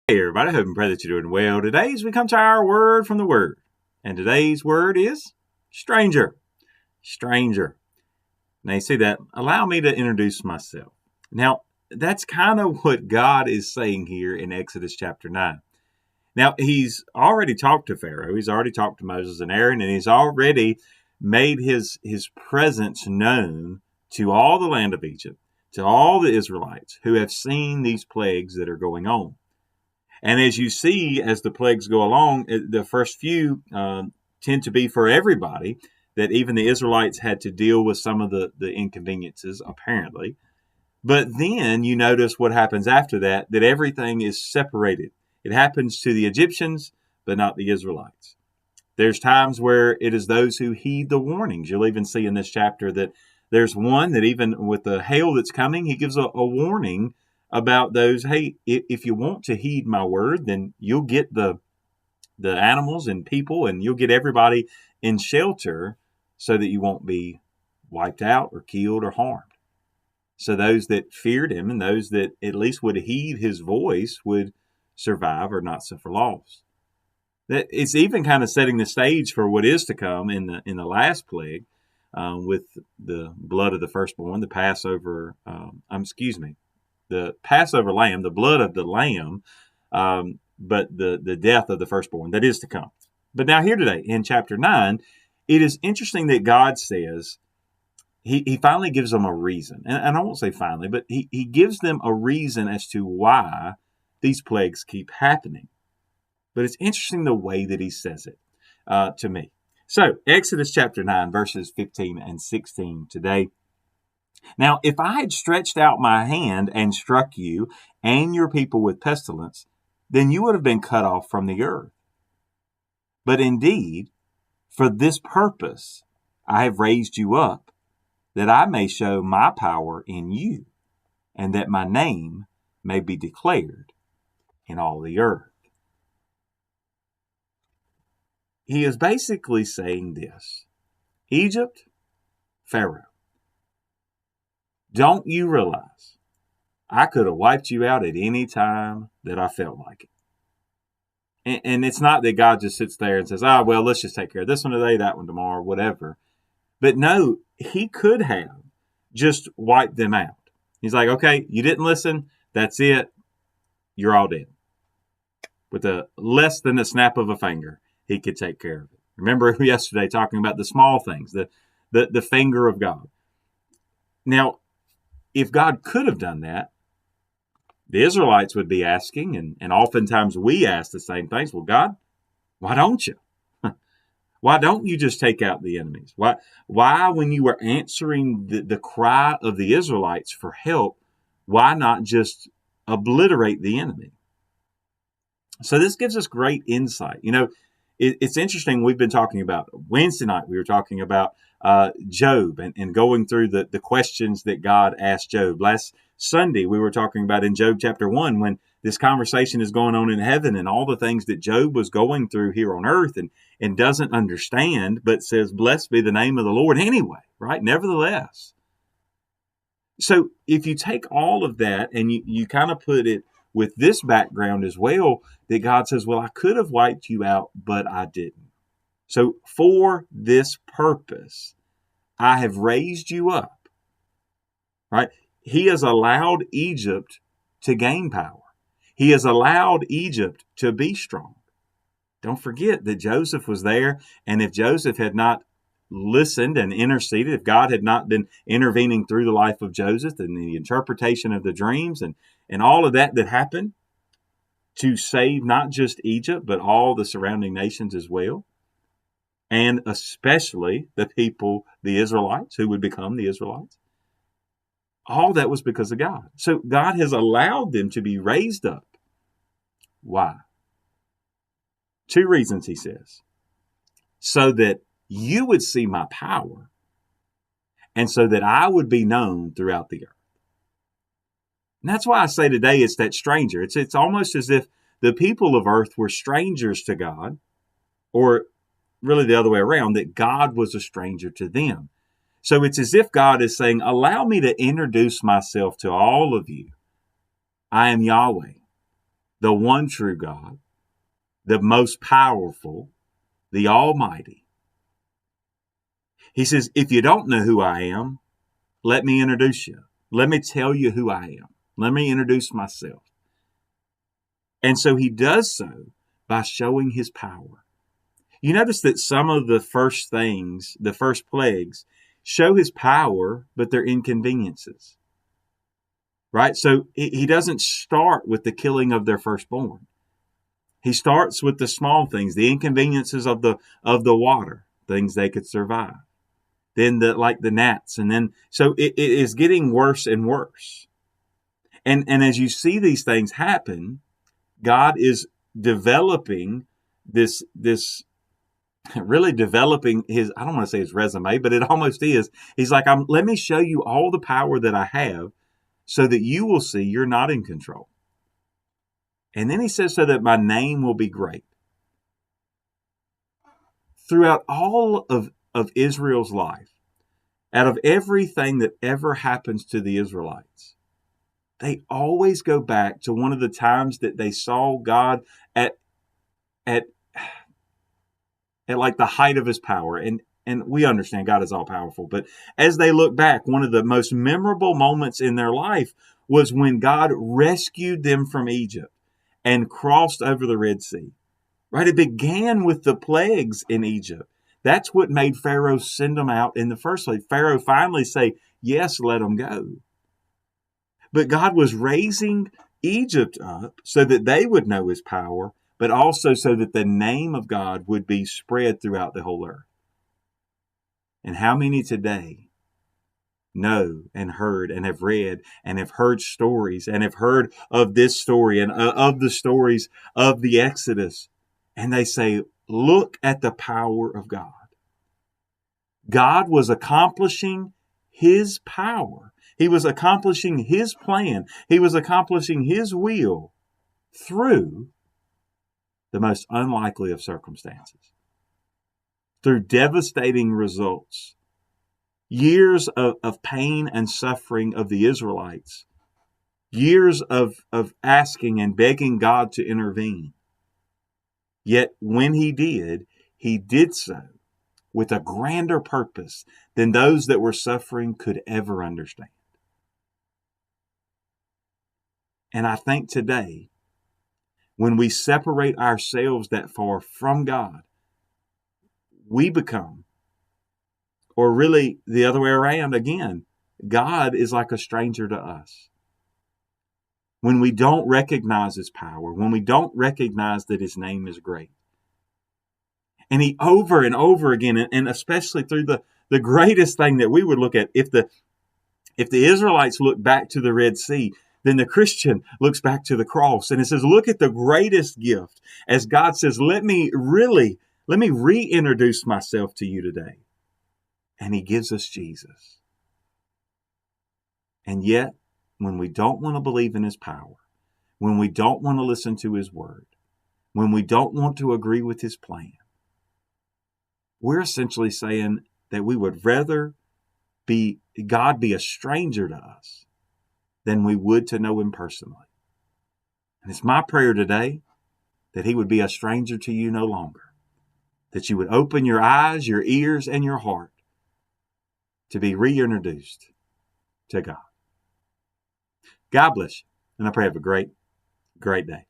Hey everybody, I hope and pray that you're doing well. Today as we come to our word from the Word. And today's word is stranger. Stranger. Now you see that? Allow me to introduce myself. Now, that's kind of what God is saying here in Exodus chapter 9. Now, he's already talked to Pharaoh. He's already talked to Moses and Aaron, and he's already made his presence known to all the land of Egypt, to all the Israelites who have seen these plagues that are going on. And as you see, as the plagues go along, the first few tend to be for everybody, that even the Israelites had to deal with some of the inconveniences, apparently. But then you notice what happens after that, that everything is separated. It happens to the Egyptians, but not the Israelites. There's times where it is those who heed the warnings. You'll even see in this chapter that there's one that even with the hail that's coming, he gives a warning about those. Hey, if you want to heed my word, then you'll get the animals and people, and you'll get everybody in shelter so that you won't be wiped out or killed or harmed. So those that feared him and those that at least would heed his voice would survive or not suffer loss. That it's even kind of setting the stage for what is to come in the last plague, with the blood of the firstborn, the Passover. The Passover lamb, the blood of the lamb, but the death of the firstborn that is to come. But now here today in chapter 9, it is interesting that God says he finally gives them a reason. And I won't say finally, but he gives them a reason as to why these plagues keep happening. But it's interesting the way that he says it to me. So Exodus chapter 9, verses 15 and 16 today. Now, if I had stretched out my hand and struck you and your people with pestilence, then you would have been cut off from the earth. But indeed, for this purpose I have raised you up, that I may show my power in you, and that my name may be declared in all the earth. He is basically saying this: Egypt, Pharaoh, don't you realize I could have wiped you out at any time that I felt like it? And it's not that God just sits there and says, well, let's just take care of this one today, that one tomorrow, whatever. But no, he could have just wiped them out. He's like, okay, you didn't listen. That's it. You're all dead. With a less than a snap of a finger, he could take care of it. Remember yesterday talking about the small things, the finger of God. Now, if God could have done that, the Israelites would be asking, and oftentimes we ask the same things. Well, God, why don't you? Why don't you just take out the enemies? Why when you were answering the cry of the Israelites for help, why not just obliterate the enemy? So this gives us great insight. It's interesting. We've been talking about Wednesday night. We were talking about Job and going through the questions that God asked Job. Last Sunday, we were talking about in Job chapter 1, when this conversation is going on in heaven and all the things that Job was going through here on earth and doesn't understand, but says, blessed be the name of the Lord anyway, right? Nevertheless. So if you take all of that and you kind of put it with this background as well, that God says, well, I could have wiped you out, but I didn't. So for this purpose, I have raised you up, right? He has allowed Egypt to gain power. He has allowed Egypt to be strong. Don't forget that Joseph was there, and if Joseph had not listened and interceded, if God had not been intervening through the life of Joseph and the interpretation of the dreams and all of that happened to save not just Egypt, but all the surrounding nations as well, and especially the people, the Israelites, who would become the Israelites, all that was because of God. So God has allowed them to be raised up. Why? Two reasons, he says. So that you would see my power, and so that I would be known throughout the earth. And that's why I say today it's that stranger. It's almost as if the people of earth were strangers to God, or really the other way around, that God was a stranger to them. So it's as if God is saying, allow me to introduce myself to all of you. I am Yahweh, the one true God, the most powerful, the Almighty. He says, if you don't know who I am, let me introduce you. Let me tell you who I am. Let me introduce myself. And so he does so by showing his power. You notice that some of the first things, the first plagues, show his power, but they're inconveniences. Right? So he doesn't start with the killing of their firstborn. He starts with the small things, the inconveniences of the water, things they could survive. Then like the gnats, and then so it is getting worse and worse. And as you see these things happen, God is developing this really developing his, I don't want to say his resume, but it almost is. He's like, let me show you all the power that I have so that you will see you're not in control. And then he says, so that my name will be great. Throughout all of Israel's life, out of everything that ever happens to the Israelites, they always go back to one of the times that they saw God at like the height of his power. And we understand God is all powerful, but as they look back, one of the most memorable moments in their life was when God rescued them from Egypt and crossed over the Red Sea. Right? It began with the plagues in Egypt. That's what made Pharaoh send them out in the first place. Pharaoh finally say, yes, let them go. But God was raising Egypt up so that they would know his power, but also so that the name of God would be spread throughout the whole earth. And how many today know and heard and have read and have heard stories and have heard of this story and of the stories of the Exodus, and they say, look at the power of God. God was accomplishing his power. He was accomplishing his plan. He was accomplishing his will through the most unlikely of circumstances, through devastating results. Years of pain and suffering of the Israelites, years of asking and begging God to intervene. Yet when he did so with a grander purpose than those that were suffering could ever understand. And I think today, when we separate ourselves that far from God, we become, or really the other way around again, God is like a stranger to us. When we don't recognize his power, when we don't recognize that his name is great. And he over and over again, and especially through the greatest thing that we would look at, if the Israelites look back to the Red Sea, then the Christian looks back to the cross. And it says, look at the greatest gift. As God says, let me reintroduce myself to you today. And he gives us Jesus. And yet, when we don't want to believe in his power, when we don't want to listen to his word, when we don't want to agree with his plan, we're essentially saying that we would rather God be a stranger to us than we would to know him personally. And it's my prayer today that he would be a stranger to you no longer, that you would open your eyes, your ears, and your heart to be reintroduced to God. God bless you, and I pray you have a great, great day.